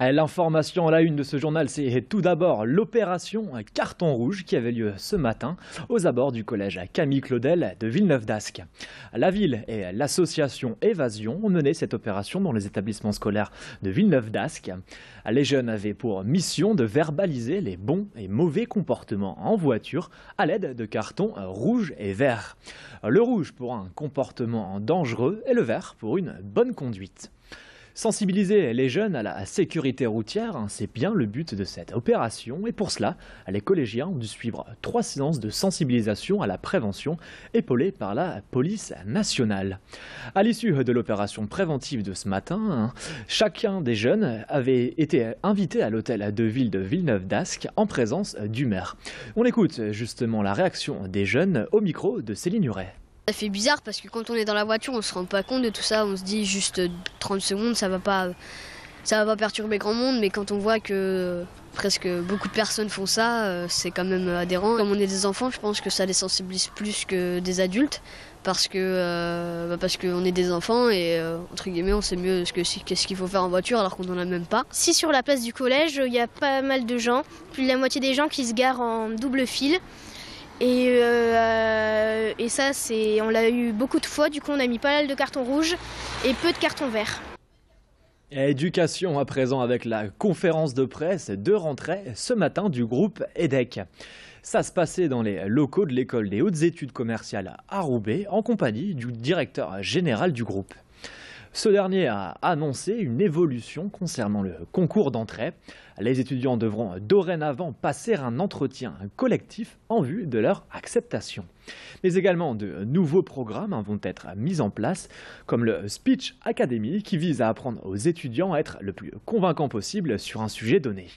L'information à la une de ce journal, c'est tout d'abord l'opération Carton Rouge qui avait lieu ce matin aux abords du collège Camille Claudel de Villeneuve-d'Ascq. La ville et l'association Évasion ont mené cette opération dans les établissements scolaires de Villeneuve-d'Ascq. Les jeunes avaient pour mission de verbaliser les bons et mauvais comportements en voiture à l'aide de cartons rouges et verts. Le rouge pour un comportement dangereux et le vert pour une bonne conduite. Sensibiliser les jeunes à la sécurité routière, c'est bien le but de cette opération. Et pour cela, les collégiens ont dû suivre 3 séances de sensibilisation à la prévention épaulées par la police nationale. À l'issue de l'opération préventive de ce matin, chacun des jeunes avait été invité à l'hôtel de ville de Villeneuve-d'Ascq en présence du maire. On écoute justement la réaction des jeunes au micro de Céline Huret. Ça fait bizarre parce que quand on est dans la voiture, on se rend pas compte de tout ça. On se dit juste 30 secondes, ça va pas perturber grand monde. Mais quand on voit que presque beaucoup de personnes font ça, c'est quand même adhérent. Comme on est des enfants, je pense que ça les sensibilise plus que des adultes. Parce qu'on est des enfants et entre guillemets on sait mieux qu'est-ce qu'il faut faire en voiture alors qu'on n'en a même pas. Si sur la place du collège, il y a pas mal de gens, plus de la moitié des gens qui se garent en double fil. Et ça, on l'a eu beaucoup de fois, du coup on a mis pas mal de cartons rouges et peu de cartons verts. Éducation à présent avec la conférence de presse de rentrée ce matin du groupe EDEC. Ça se passait dans les locaux de l'école des hautes études commerciales à Roubaix en compagnie du directeur général du groupe. Ce dernier a annoncé une évolution concernant le concours d'entrée. Les étudiants devront dorénavant passer un entretien collectif en vue de leur acceptation. Mais également de nouveaux programmes vont être mis en place, comme le Speech Academy qui vise à apprendre aux étudiants à être le plus convaincant possible sur un sujet donné.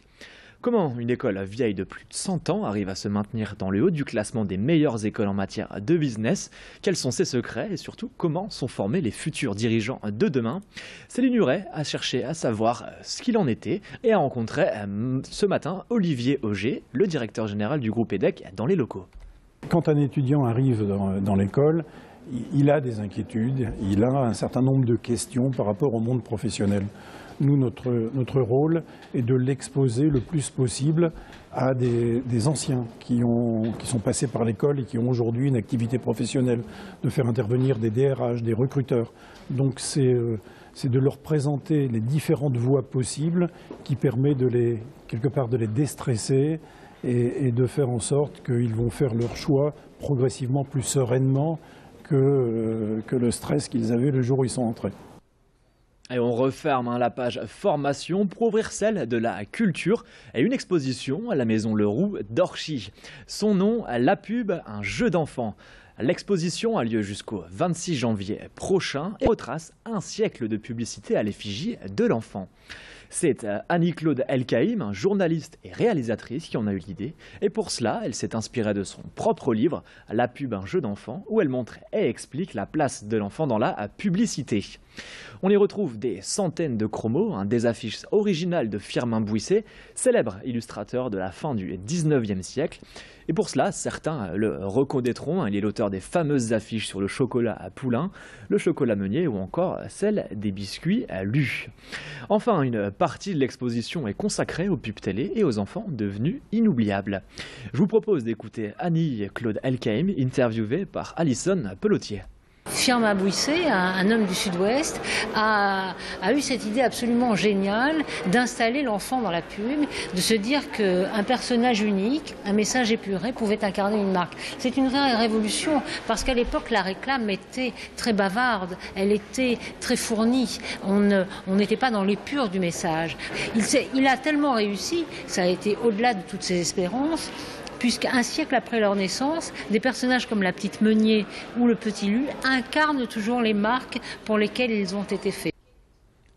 Comment une école vieille de plus de 100 ans arrive à se maintenir dans le haut du classement des meilleures écoles en matière de business? Quels sont ses secrets et surtout comment sont formés les futurs dirigeants de demain? Céline Huret a cherché à savoir ce qu'il en était et a rencontré ce matin Olivier Auger, le directeur général du groupe EDEC, dans les locaux. Quand un étudiant arrive dans l'école, il a des inquiétudes, il a un certain nombre de questions par rapport au monde professionnel. Nous, notre rôle est de l'exposer le plus possible à des anciens qui sont passés par l'école et qui ont aujourd'hui une activité professionnelle, de faire intervenir des DRH, des recruteurs. Donc c'est de leur présenter les différentes voies possibles qui permet quelque part de les déstresser et de faire en sorte qu'ils vont faire leur choix progressivement plus sereinement que le stress qu'ils avaient le jour où ils sont entrés. Et on referme la page formation pour ouvrir celle de la culture et une exposition à la maison Leroux d'Orchy. Son nom, La Pub, un jeu d'enfant. L'exposition a lieu jusqu'au 26 janvier prochain et retrace un siècle de publicité à l'effigie de l'enfant. C'est Annie-Claude Elkaïm, journaliste et réalisatrice, qui en a eu l'idée. Et pour cela, elle s'est inspirée de son propre livre, La Pub, un jeu d'enfant, où elle montre et explique la place de l'enfant dans la publicité. On y retrouve des centaines de chromos, des affiches originales de Firmin Bouisset, célèbre illustrateur de la fin du 19e siècle. Et pour cela, certains le reconnaîtront. Il est l'auteur des fameuses affiches sur le chocolat à Poulain, le chocolat Meunier ou encore celle des biscuits à Lu. Enfin, une partie de l'exposition est consacrée aux pubs télé et aux enfants devenus inoubliables. Je vous propose d'écouter Annie-Claude Elkaïm, interviewée par Alison Pelotier. Firmin Bouisset, un homme du Sud-Ouest, a eu cette idée absolument géniale d'installer l'enfant dans la pub, de se dire qu'un personnage unique, un message épuré pouvait incarner une marque. C'est une vraie révolution parce qu'à l'époque la réclame était très bavarde, elle était très fournie, on n'était pas dans l'épure du message. Il a tellement réussi, ça a été au-delà de toutes ses espérances, puisqu'un siècle après leur naissance, des personnages comme la petite Meunier ou le petit Lu incarnent toujours les marques pour lesquelles ils ont été faits.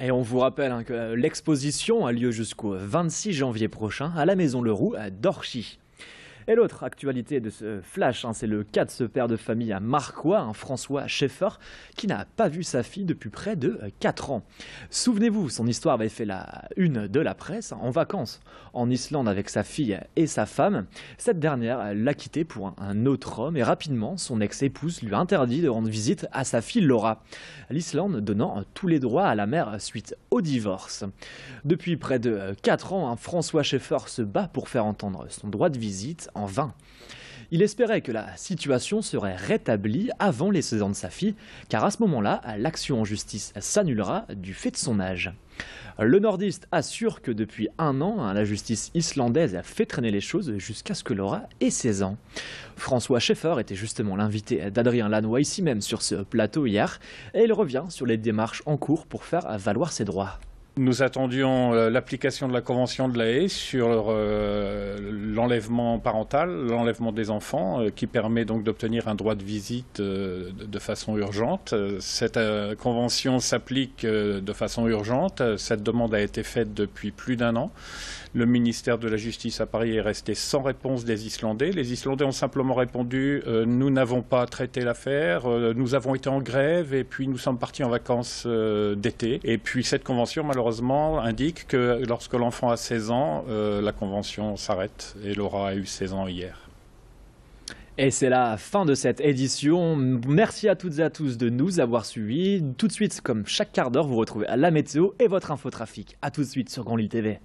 Et on vous rappelle que l'exposition a lieu jusqu'au 26 janvier prochain à la maison Leroux d'Orchy. Et l'autre actualité de ce flash, c'est le cas de ce père de famille à Marcois, François Schaeffer, qui n'a pas vu sa fille depuis près de 4 ans. Souvenez-vous, son histoire avait fait la une de la presse, en vacances en Islande avec sa fille et sa femme. Cette dernière l'a quitté pour un autre homme et rapidement, son ex-épouse lui a interdit de rendre visite à sa fille Laura. L'Islande donnant tous les droits à la mère suite au divorce. Depuis près de 4 ans, François Schaeffer se bat pour faire entendre son droit de visite en vain. Il espérait que la situation serait rétablie avant les 16 ans de sa fille, car à ce moment-là, l'action en justice s'annulera du fait de son âge. Le nordiste assure que depuis 1 an, la justice islandaise a fait traîner les choses jusqu'à ce que Laura ait 16 ans. François Schaeffer était justement l'invité d'Adrien Lanois ici même sur ce plateau hier, et il revient sur les démarches en cours pour faire valoir ses droits. Nous attendions l'application de la Convention de La Haye sur l'enlèvement parental, l'enlèvement des enfants, qui permet donc d'obtenir un droit de visite de façon urgente. Cette convention s'applique de façon urgente. Cette demande a été faite depuis plus d'1 an. Le ministère de la Justice à Paris est resté sans réponse des Islandais. Les Islandais ont simplement répondu « Nous n'avons pas traité l'affaire, nous avons été en grève et puis nous sommes partis en vacances d'été ». Et puis cette convention, malheureusement, indique que lorsque l'enfant a 16 ans, la convention s'arrête. Et Laura a eu 16 ans hier. Et c'est la fin de cette édition. Merci à toutes et à tous de nous avoir suivis. Tout de suite, comme chaque quart d'heure, vous retrouvez la météo et votre infotrafic. A tout de suite sur Grand Lille TV.